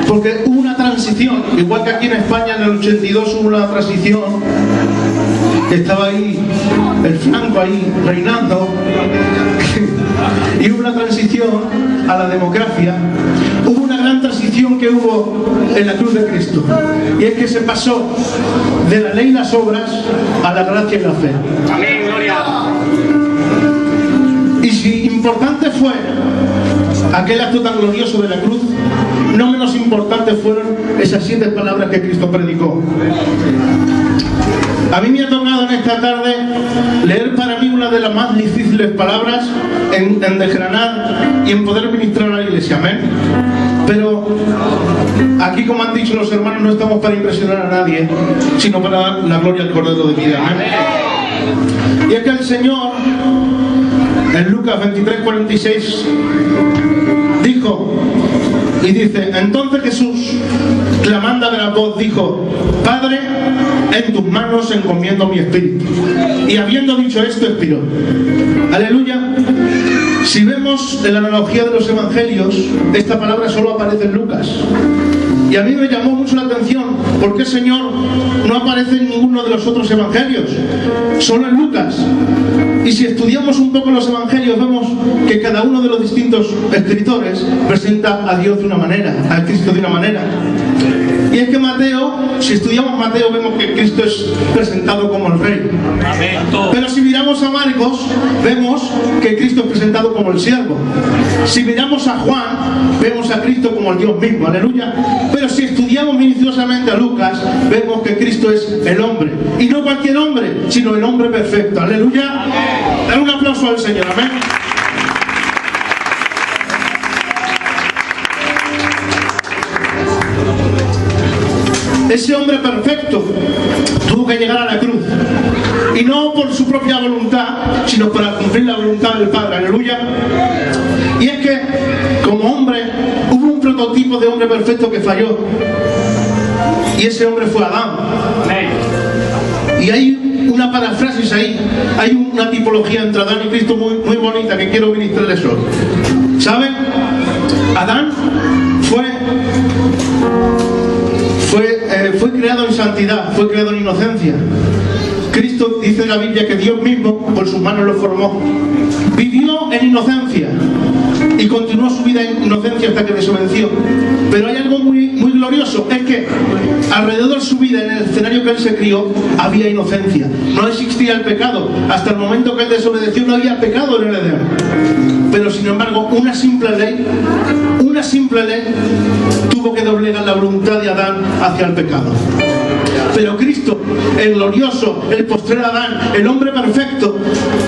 H: Porque hubo una transición, igual que aquí en España en el 82 hubo una transición, que estaba ahí el Franco ahí reinando y hubo una transición a la democracia. Hubo una gran transición que hubo en la cruz de Cristo, y es que se pasó de la ley y las obras a la gracia y la fe.
A: Amén, gloria.
H: Y si importante fue aquel acto tan glorioso de la cruz, no menos importantes fueron esas 7 palabras que Cristo predicó. A mí me ha tocado en esta tarde leer para mí una de las más difíciles palabras en desgranar y en poder ministrar a la iglesia. Amén. Pero aquí, como han dicho los hermanos, no estamos para impresionar a nadie, sino para dar la gloria al Cordero de vida. Amén. Y es que el Señor, en Lucas 23:46, dijo y dice: entonces Jesús, clamando a gran voz, dijo: Padre, en tus manos encomiendo mi espíritu. Y habiendo dicho esto, expiró. Aleluya. Si vemos en la analogía de los evangelios, esta palabra solo aparece en Lucas. Y a mí me llamó mucho la atención, ¿por qué, Señor, no aparece en ninguno de los otros evangelios? Solo en Lucas. Y si estudiamos un poco los evangelios, vemos que cada uno de los distintos escritores presenta a Dios de una manera, a Cristo de una manera. Y es que Mateo, si estudiamos Mateo, vemos que Cristo es presentado como el Rey. Pero si miramos a Marcos, vemos que Cristo es presentado como el siervo. Si miramos a Juan, vemos a Cristo como el Dios mismo. Aleluya. Pero si estudiamos minuciosamente a Lucas, vemos que Cristo es el hombre. Y no cualquier hombre, sino el hombre perfecto. Aleluya. Dar un aplauso al Señor. Amén. Ese hombre perfecto tuvo que llegar a la cruz, y no por su propia voluntad, sino para cumplir la voluntad del Padre. Aleluya. Y es que, como hombre, hubo un prototipo de hombre perfecto que falló, y ese hombre fue Adán. Y hay una parafrasis ahí, hay una tipología entre Adán y Cristo muy bonita que quiero ministrarles hoy. ¿Saben? Adán fue creado en santidad, fue creado en inocencia. Cristo, dice la Biblia, que Dios mismo por sus manos lo formó. Vivió en inocencia y continuó su vida en inocencia hasta que desobedeció. Pero hay algo muy glorioso, es que alrededor de su vida, en el escenario que él se crió, había inocencia. No existía el pecado. Hasta el momento que él desobedeció no había pecado en el Edén. Pero sin embargo, una simple ley tuvo que doblegar la voluntad de Adán hacia el pecado. Pero Cristo, el glorioso, el postrer Adán, el hombre perfecto,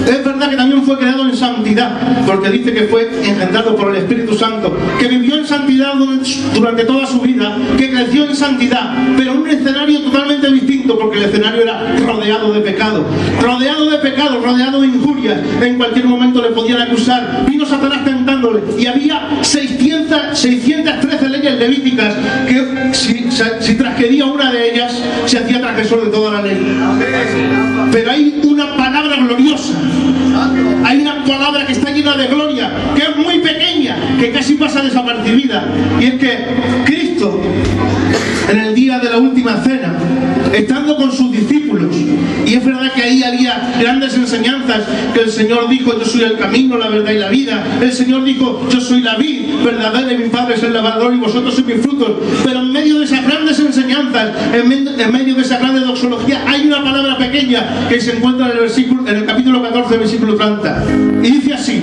H: es verdad que también fue creado en santidad, porque dice que fue engendrado por el Espíritu Santo, que vivió en santidad durante toda su vida, que creció en santidad, pero en un escenario totalmente distinto, porque el escenario era rodeado de pecado, rodeado de injurias. En cualquier momento le podían acusar. Vino Satanás tentándole, y había 613 leyes levíticas que si transgredía una de ellas, se hacía transgresor de toda la ley. Pero hay una palabra gloriosa, hay una palabra que está llena de gloria, que es muy pequeña, que casi pasa desapercibida, y es que Cristo, en el día de la última cena, estando con sus discípulos, y es verdad que ahí había grandes enseñanzas, que el Señor dijo: yo soy el camino, la verdad y la vida. El Señor dijo: yo soy la vid verdadera y mi Padre es el labrador y vosotros sois mis frutos. Pero en medio de esas grandes enseñanzas, en medio de esa grande doxología, hay una palabra pequeña que se encuentra en el capítulo 14, versículo 30, y dice así: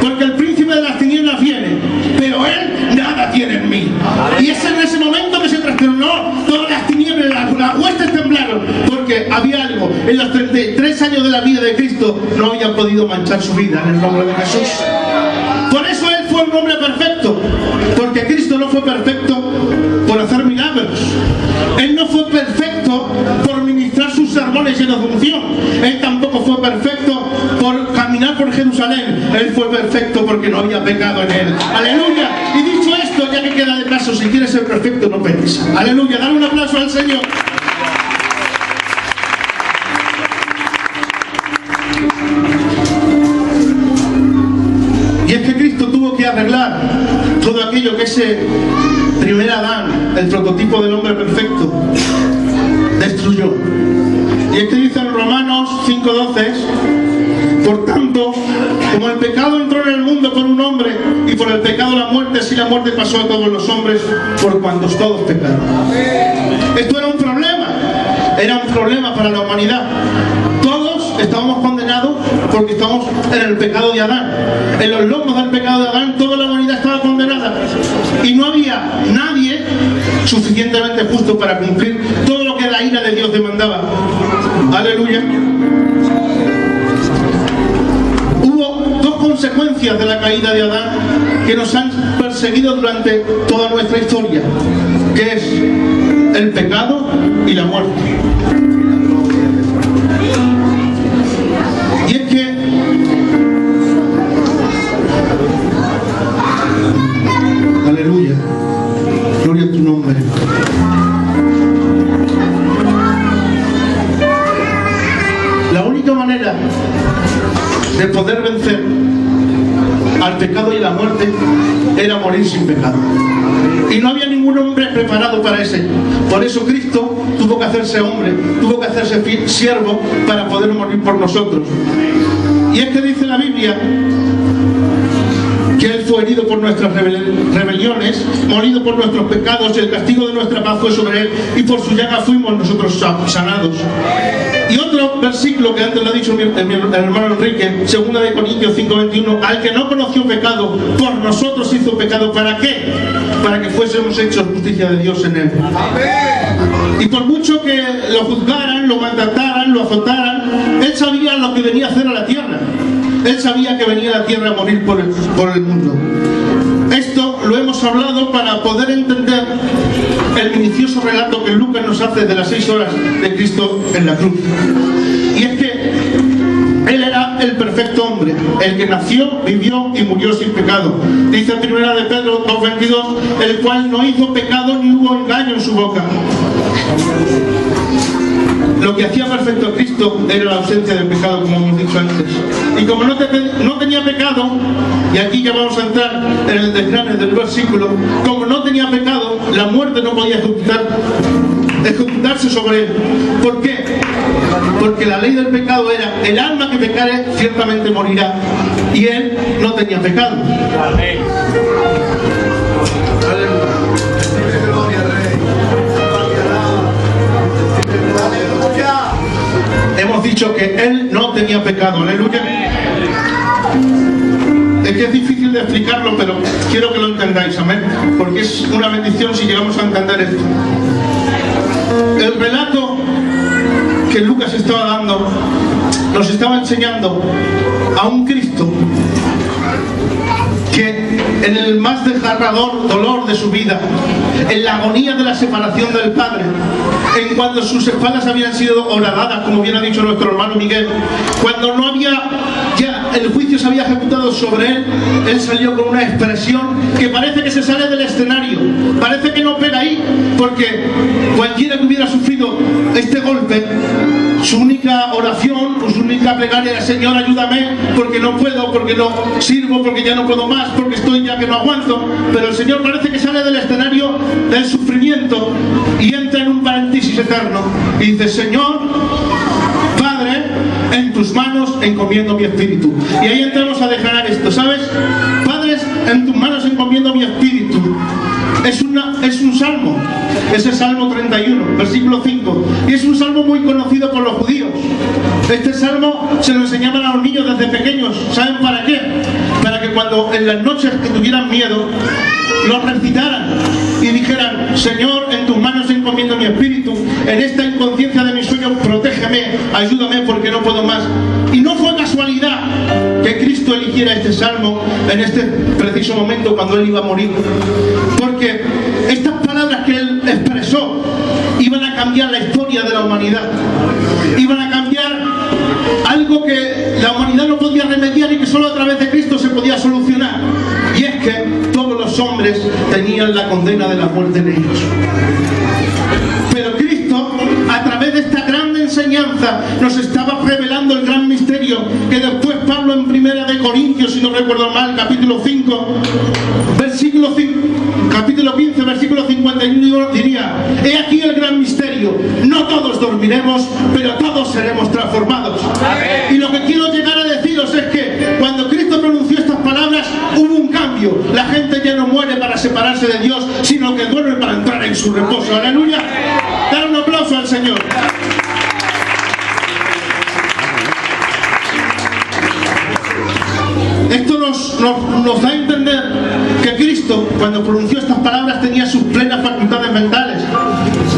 H: porque el príncipe de las tinieblas viene, pero él nada tiene en mí. Y es en ese momento que se trastornó todas las tinieblas, las huestes temblaron, porque había algo. En los 33 años de la vida de Cristo no habían podido manchar su vida, en el nombre de Jesús. Por eso él fue un hombre perfecto, porque Cristo no fue perfecto por hacer milagros. Él no fue perfecto por ministrar sus sermones llenos de unción. Él tampoco fue perfecto por caminar por Jerusalén Él fue perfecto porque no había pecado en Él. ¡Aleluya! Y dicho esto, ya que queda de paso, si quieres ser perfecto, no peques. ¡Aleluya! Dale un aplauso al Señor. Y es que Cristo tuvo que arreglar todo aquello que ese primer Adán, el prototipo del hombre perfecto, destruyó. Y es que dice en Romanos 5:12: por tanto, como el pecado entró en el mundo por un hombre, y por el pecado la muerte, así la muerte pasó a todos los hombres, por cuantos todos pecaron. Esto era un problema para la humanidad. Todos estábamos condenados porque estamos en el pecado de Adán. En los lomos del pecado de Adán, toda la humanidad estaba condenada. Y no había nadie suficientemente justo para cumplir todo lo que la ira de Dios demandaba. Aleluya. Hubo dos consecuencias de la caída de Adán que nos han perseguido durante toda nuestra historia, que es el pecado y la muerte. Y es que aleluya, gloria a tu nombre. La única manera de poder vencer al pecado y a la muerte era morir sin pecado. Y no había ningún hombre preparado para ese. Por eso Cristo tuvo que hacerse hombre, tuvo que hacerse siervo para poder morir por nosotros. Y es que dice la Biblia que Él fue herido por nuestras rebeliones, molido por nuestros pecados, y el castigo de nuestra paz fue sobre Él, y por su llaga fuimos nosotros sanados. Y otro versículo que antes lo ha dicho mi hermano Enrique, 2 de Corintios 5:21: al que no conoció pecado, por nosotros hizo pecado. ¿Para qué? Para que fuésemos hechos justicia de Dios en Él. Y por mucho que lo juzgaran, lo maltrataran, lo azotaran, Él sabía lo que venía a hacer a la tierra. Él sabía que venía a la tierra a morir por el mundo. Esto lo hemos hablado para poder entender el minucioso relato que Lucas nos hace de las 6 horas de Cristo en la cruz. Y es que Él era el perfecto hombre, el que nació, vivió y murió sin pecado. Dice en 1 de Pedro 2:22: el cual no hizo pecado ni hubo engaño en su boca. Lo que hacía perfecto a Cristo era la ausencia de pecado, como hemos dicho antes. Y como no tenía pecado, y aquí ya vamos a entrar en el desgrane del versículo, como no tenía pecado, la muerte no podía ejecutarse sobre Él. ¿Por qué? Porque la ley del pecado era: el alma que pecare ciertamente morirá. Y Él no tenía pecado. Amén. Hemos dicho que Él no tenía pecado. Aleluya. Es que es difícil de explicarlo, pero quiero que lo entendáis, amén, porque es una bendición si llegamos a entender esto. El relato que Lucas estaba dando nos estaba enseñando a un Cristo que en el más desgarrador dolor de su vida, en la agonía de la separación del Padre, en cuando sus espaldas habían sido horadadas, como bien ha dicho nuestro hermano Miguel, cuando no había ya el juicio se había ejecutado sobre él, él salió con una expresión que parece que se sale del escenario, parece que no pega ahí, porque cualquiera que hubiera sufrido este golpe, su única oración, su única plegaria era: Señor, ayúdame, porque no puedo, porque no sirvo, porque ya no puedo más, porque estoy ya que no aguanto. Pero el Señor parece que sale del escenario del sufrimiento y entra en un paréntesis eterno y dice: Señor, Padre, en tus manos encomiendo mi espíritu. Y ahí entramos a declarar esto, ¿sabes? Padre, en tus manos encomiendo mi espíritu. Es un salmo, es el Salmo 31, versículo 5, y es un salmo muy conocido por los judíos. Este salmo se lo enseñaban a los niños desde pequeños. ¿Saben para qué? Para que cuando en las noches que tuvieran miedo, lo recitaran y dijeran: Señor, en tus manos encomiendo mi espíritu, en esta inconsciencia de mis sueños protégeme, ayúdame porque no puedo más. Y no fue casualidad que Cristo eligiera este salmo en este preciso momento cuando Él iba a morir, porque estas palabras que Él expresó iban a cambiar la historia de la humanidad, iban a cambiar algo que la humanidad no podía remediar y que solo a través de Cristo se podía solucionar. Y es que todos los hombres tenían la condena de la muerte en ellos. Pero Cristo, a través de esta gran enseñanza, nos estaba revelando el gran misterio que después Pablo en 1 de Corintios, si no recuerdo mal, capítulo 5, capítulo 15, versículo 51, diría: he aquí el gran misterio, no todos dormiremos, pero todos seremos transformados. Y lo que quiero llegar a deciros es que cuando Cristo pronunció estas palabras hubo un cambio. La gente ya no muere para separarse de Dios, sino que duerme para entrar en su reposo. ¡Aleluya! Dar un aplauso al Señor. Esto nos da a entender que Cristo, cuando pronunció estas palabras, tenía sus plenas facultades mentales.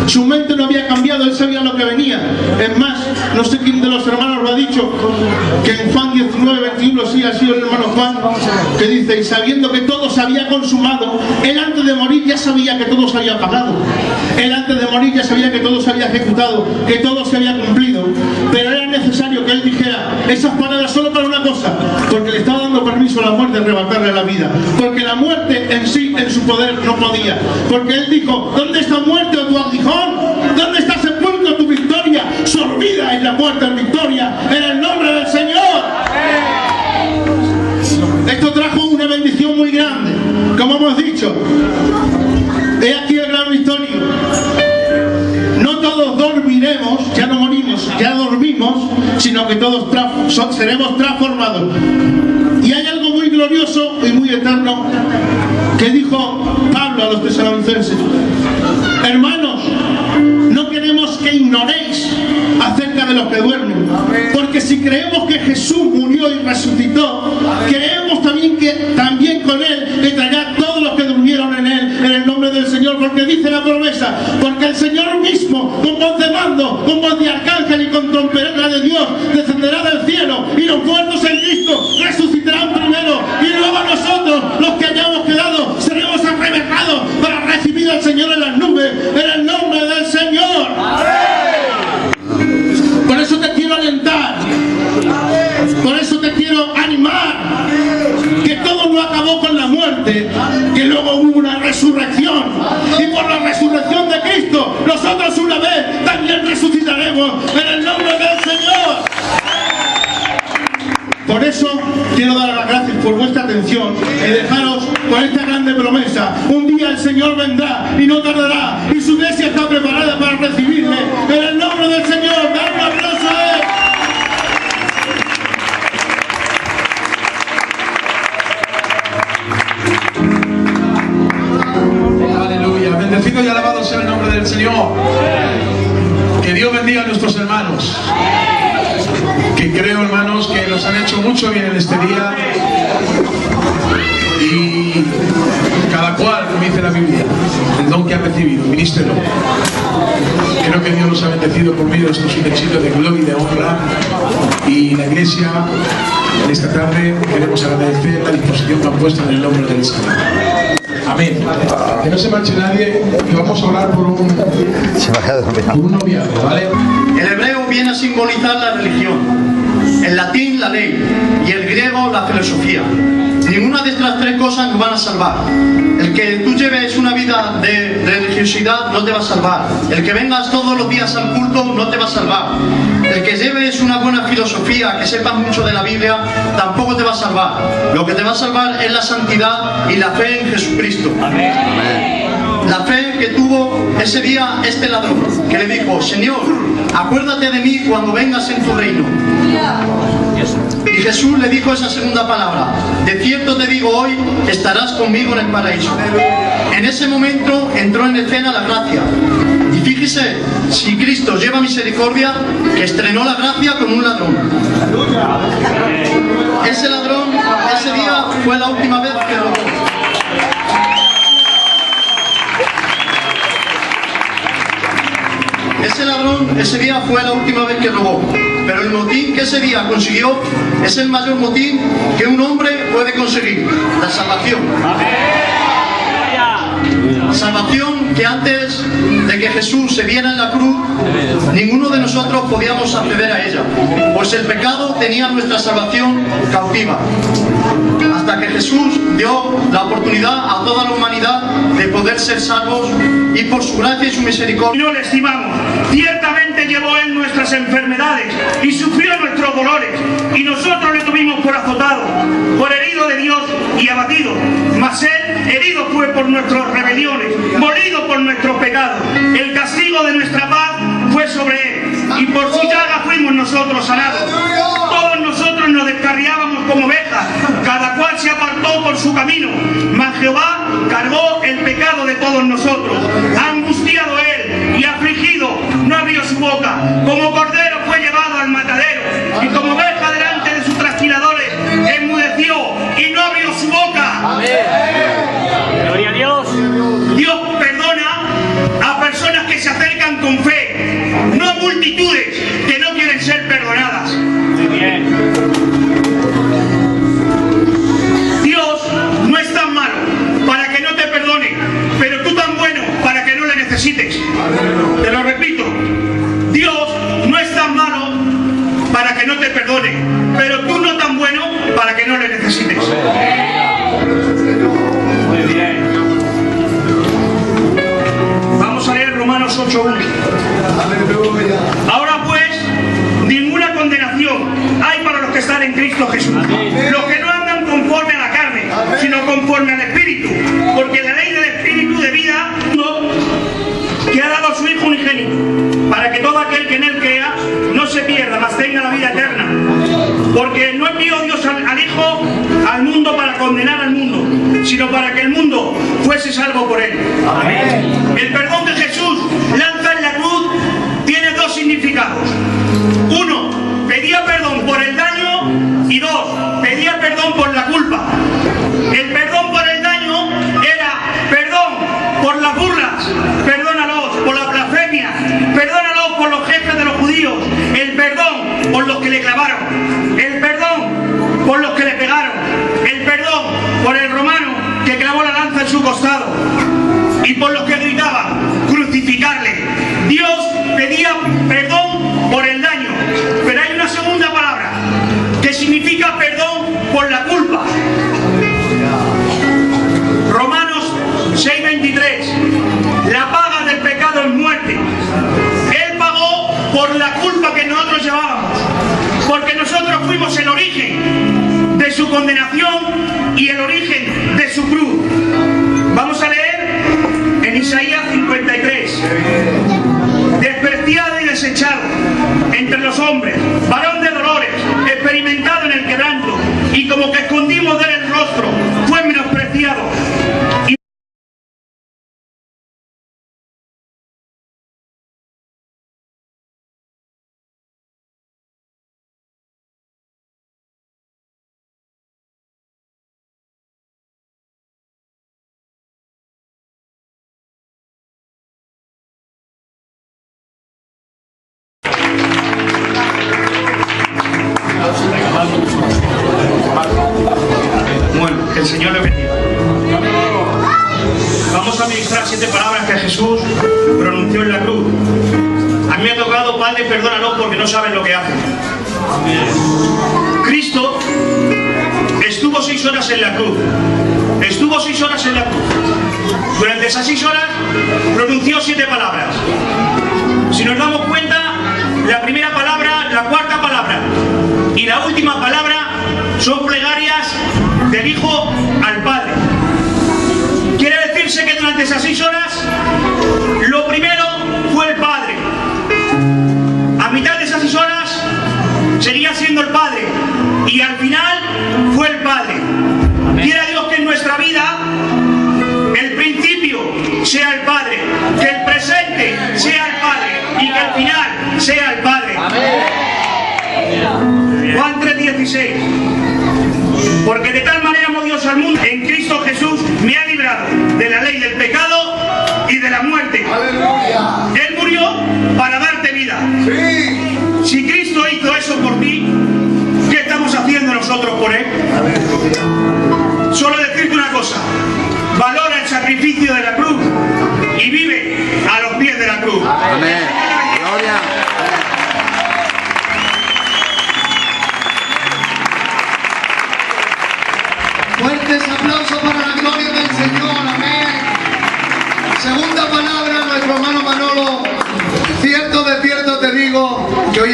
H: Su mente no había cambiado, él sabía lo que venía. Es más, no sé quién de los hermanos lo ha dicho, que en Juan 19, 21, sí, ha sido el hermano Juan, que dice: y sabiendo que todo se había consumado, él antes de morir ya sabía que todo se había pagado. Él antes de morir ya sabía que todo se había ejecutado, que todo se había cumplido. Pero era necesario que él dijera esas palabras solo para una cosa, porque le estaba dando permiso a la muerte de arrebatarle la vida. Porque la muerte en sí, en su poder, no podía. Porque él dijo: ¿dónde está muerte o tu aguijón? ¿Dónde está sepulcro tu victoria? Sorbida es la muerte en victoria, en el nombre del Señor. Esto trajo una bendición muy grande, como hemos dicho. He aquí el gran misterio. No todos dormiremos, ya no morimos, ya dormimos, sino que todos seremos transformados. Y hay algo muy glorioso y muy eterno que dijo Pablo a los tesalonicenses: hermanos, no queremos que ignoréis acerca de los que duermen, porque si creemos que Jesús murió y resucitó, creemos también que también con él le traerá a todos los que durmieron en él, en el nombre del Señor. Porque dice la promesa: porque el Señor mismo, con voz de mando, con voz de arcángel y con trompeta de Dios, descenderá del cielo, y los muertos en Cristo resucitarán primero, y luego nosotros, los que hayamos quedado, seremos arrebatados para recibir al Señor en las nubes, en el nombre del Señor. Por eso te quiero alentar, por eso te quiero animar, que todo no acabó con la muerte, que luego hubo una resurrección, y por la resurrección de Cristo nosotros una vez también resucitaremos en el nombre del Señor. Por eso quiero dar las gracias por vuestra atención y dejaros con esta grande promesa: un día el Señor vendrá y no tardará, y su iglesia está preparada para recibirle en el nombre del Señor. ¡Dar un aplauso a él!
I: Aleluya, bendecido y alabado sea el nombre del Señor. Que Dios bendiga a nuestros hermanos, que creo, hermanos, que nos han hecho mucho bien en este día, y cada cual, como dice la Biblia, el don que ha recibido, ministro. Creo que Dios nos ha bendecido por medio de estos utensilios de gloria y de honra, y la iglesia en esta tarde queremos agradecer la disposición que han puesto en el nombre del Señor. Amén. Que no se marche nadie, que vamos a orar por un noviazgo, ¿vale?
C: El hebreo viene a simbolizar la religión, el latín la ley y el griego la filosofía. Ninguna de estas tres cosas nos van a salvar. El que tú lleves una vida de religiosidad no te va a salvar. El que vengas todos los días al culto no te va a salvar. El que lleves una buena filosofía, que sepas mucho de la Biblia, tampoco te va a salvar. Lo que te va a salvar es la santidad y la fe en Jesucristo. Amén. La fe que tuvo ese día este ladrón, que le dijo: Señor, acuérdate de mí cuando vengas en tu reino. Y Jesús le dijo esa segunda palabra: de cierto te digo, hoy estarás conmigo en el paraíso. En ese momento entró en escena la gracia. Y fíjese, si Cristo lleva misericordia, que estrenó la gracia con un ladrón. Ese ladrón, ese día fue la última vez que robó. Ese ladrón, ese día fue la última vez que robó. Pero el motín que ese día consiguió es el mayor motín que un hombre puede conseguir: la salvación. Salvación que antes de que Jesús se viera en la cruz, ninguno de nosotros podíamos acceder a ella, pues el pecado tenía nuestra salvación cautiva. Hasta que Jesús dio la oportunidad a toda la humanidad de poder ser salvos, y por su gracia y su misericordia.
A: No le estimamos. Ciertamente llevó Él nuestras enfermedades y sufrió nuestros dolores, y nosotros le tuvimos por azotado, por herido de Dios y abatido. Mas Él herido fue por nuestras rebeliones, molido por nuestros pecados. El castigo de nuestra paz fue sobre Él, y por su llaga fuimos nosotros sanados. Todos nosotros nos descarriábamos como ovejas, cada cual se apartó por su camino, mas Jehová cargó el pecado de todos nosotros. Angustiado Él y afligido, no abrió su boca. Como cordero fue llevado al matadero, y como oveja delante de sus trasquiladores enmudeció y no abrió su boca.
D: Amén. Gloria a Dios.
A: Dios perdona a personas que se acercan con fe, no a multitudes que no quieren ser perdonadas.
D: Muy bien.
A: Dios no es tan malo para que no te perdone, pero tú tan bueno para que no le necesites. Te lo repito, Dios no es tan malo para que no te perdone, pero tú no tan bueno para que no le necesites.
D: Muy bien.
A: Vamos a leer Romanos 8:1. Ahora pues, ninguna condenación hay para los que están en Cristo Jesús, los que no andan conforme a la carne, sino conforme al Espíritu, porque la ley del Espíritu de vida que ha dado a su Hijo unigénito, para que todo aquel que en Él crea no se pierda, mas tenga la vida eterna. Porque no envió Dios al Hijo al mundo para condenar al mundo, sino para que el mundo fuese salvo por Él. Amén. El perdón que Jesús lanza en la cruz tiene dos significados. Uno, pedía perdón por el daño, y dos, pedía perdón por la culpa. El perdón por el daño era perdón por las burlas, perdónalos por la blasfemia, perdónalos por los jefes de los judíos, el perdón por los que le clavaron, el perdón por los que le pegaron, el perdón por el romano que clavó la lanza en su costado, y por los que gritaban crucificarle. Dios pedía perdón por el daño, pero hay una segunda palabra que significa perdón por la culpa. Romanos 6:23. La paga del pecado es muerte. Él pagó por la culpa que nosotros llevábamos, porque nosotros fuimos el origen de su condenación y el origen de su cruz. Vamos a leer en Isaías 53. Despreciado y desechado entre los hombres, varón de dolores, experimentado en el quebranto, y como que escondimos de él el rostro, fue menospreciado. Bueno, que el Señor le bendiga. Vamos a ministrar 7 palabras que Jesús pronunció en la cruz. A mí me ha tocado: Padre, perdónalos porque no saben lo que hacen. Cristo estuvo 6 horas en la cruz. Estuvo 6 horas en la cruz. Durante esas 6 horas pronunció 7 palabras. Si nos damos cuenta, la primera palabra, la cuarta palabra y la última palabra son plegarias del Hijo al Padre. Quiere decirse que durante esas 6 horas, lo primero fue el Padre. A mitad de esas 6 horas seguía siendo el Padre, y al final fue el Padre. Quiera Dios que en nuestra vida el principio sea el Padre, que el presente sea el Padre y que el final sea el Padre. Juan 3:16. Porque de tal manera amó Dios al mundo, en Cristo Jesús me ha librado de la ley del pecado y de la muerte. ¡Aleluya! Él murió para darte vida. Sí. Si Cristo hizo eso por ti, ¿qué estamos haciendo nosotros por Él? Solo decirte una cosa: valora el sacrificio de la cruz,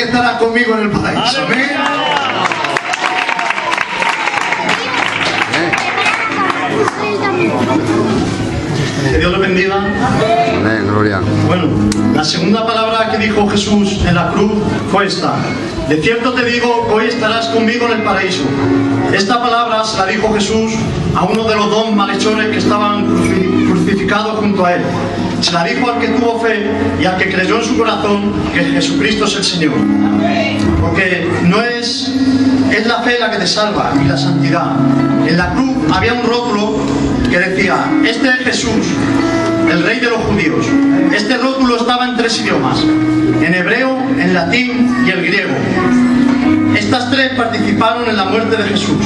B: estarás conmigo en el paraíso. Amén.
C: Que Dios le bendiga.
J: Amén, gloria.
C: Bueno, la segunda palabra que dijo Jesús en la cruz fue esta: de cierto te digo que hoy estarás conmigo en el paraíso. Esta palabra se la dijo Jesús a uno de los dos malhechores que estaban crucificados junto a él. Se la dijo al que tuvo fe y al que creyó en su corazón que Jesucristo es el Señor. Porque no es la fe la que te salva y la santidad. En la cruz había un rótulo que decía: este es Jesús, el Rey de los judíos. Este rótulo estaba en 3 idiomas: en hebreo, en latín y el griego. Estas 3 participaron en la muerte de Jesús.